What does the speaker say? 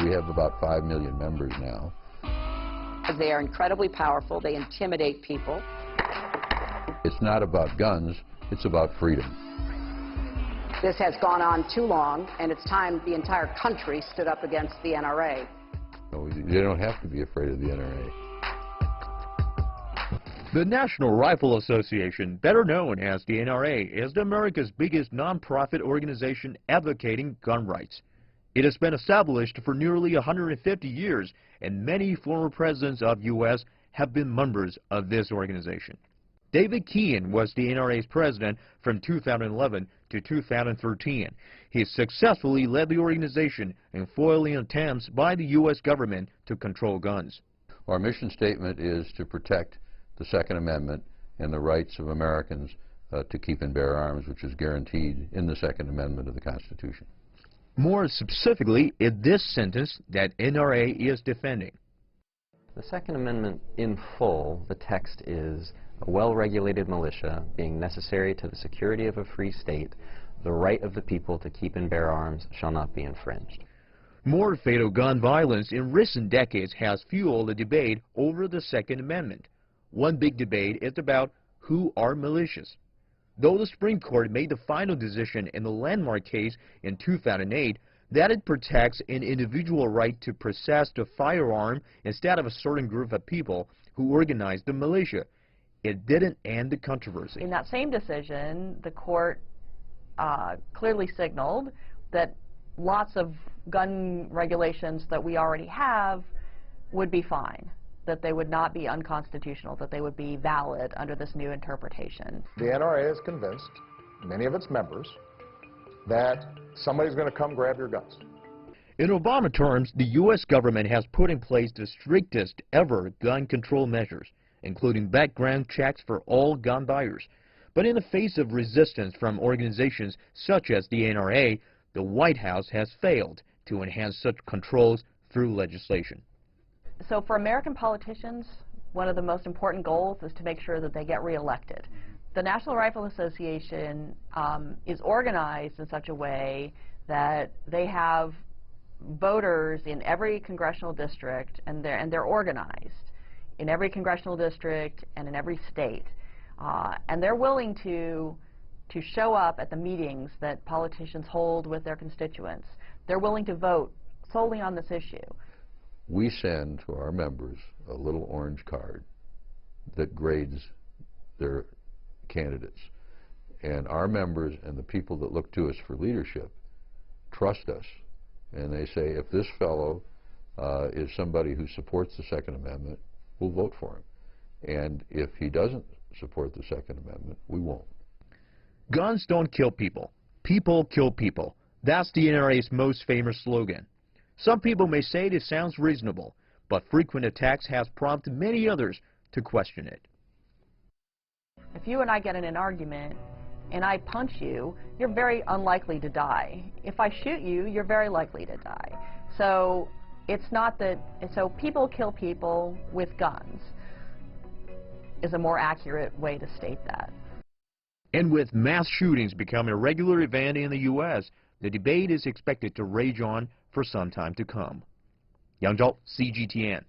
We have about 5 million members now. They are incredibly powerful. They intimidate people. It's not about guns, it's about freedom. This has gone on too long, and it's time the entire country stood up against the NRA. No, they don't have to be afraid of the NRA. The National Rifle Association, better known as the NRA, is America's biggest nonprofit organization advocating gun rights. It has been established for nearly 150 years, and many former presidents of U.S. have been members of this organization. David Kean was the NRA's president from 2011 to 2013. He successfully led the organization in foiling attempts by the U.S. government to control guns. Our mission statement is to protect the Second Amendment and the rights of Americans to keep and bear arms, which is guaranteed in the Second Amendment of the Constitution. More specifically, in this sentence that NRA is defending. The Second Amendment in full, the text is a well-regulated militia being necessary to the security of a free state, the right of the people to keep and bear arms shall not be infringed. More fatal gun violence in recent decades has fueled a debate over the Second Amendment. One big debate is about who are militias. Though the Supreme Court made the final decision in the landmark case in 2008 that it protects an individual right to possess a firearm instead of a certain group of people who organize the militia, it didn't end the controversy. In that same decision, the court clearly signaled that lots of gun regulations that we already have would be fine, that they would not be unconstitutional, that they would be valid under this new interpretation. The NRA is convinced, many of its members, that somebody's going to come grab your guns. In Obama terms, the U.S. government has put in place the strictest ever gun control measures, including background checks for all gun buyers. But in the face of resistance from organizations such as the NRA, the White House has failed to enhance such controls through legislation. So for American politicians, one of the most important goals is to make sure that they get reelected. The National Rifle Association is organized in such a way that they have voters in every congressional district, and they're organized in every congressional district and in every state. And they're willing to show up at the meetings that politicians hold with their constituents. They're willing to vote solely on this issue. We send to our members a little orange card that grades their candidates. And our members and the people that look to us for leadership trust us. And they say, if this fellow is somebody who supports the Second Amendment, we'll vote for him. And if he doesn't support the Second Amendment, we won't. Guns don't kill people. People kill people. That's the NRA's most famous slogan. Some people may say this sounds reasonable, but frequent attacks has prompted many others to question it. If you and I get in an argument and I punch you, you're very unlikely to die. If I shoot you, you're very likely to die. So it's not that, so people kill people with guns is a more accurate way to state that. And with mass shootings becoming a regular event in the U.S., the debate is expected to rage on for some time to come. Yang Zhao, CGTN.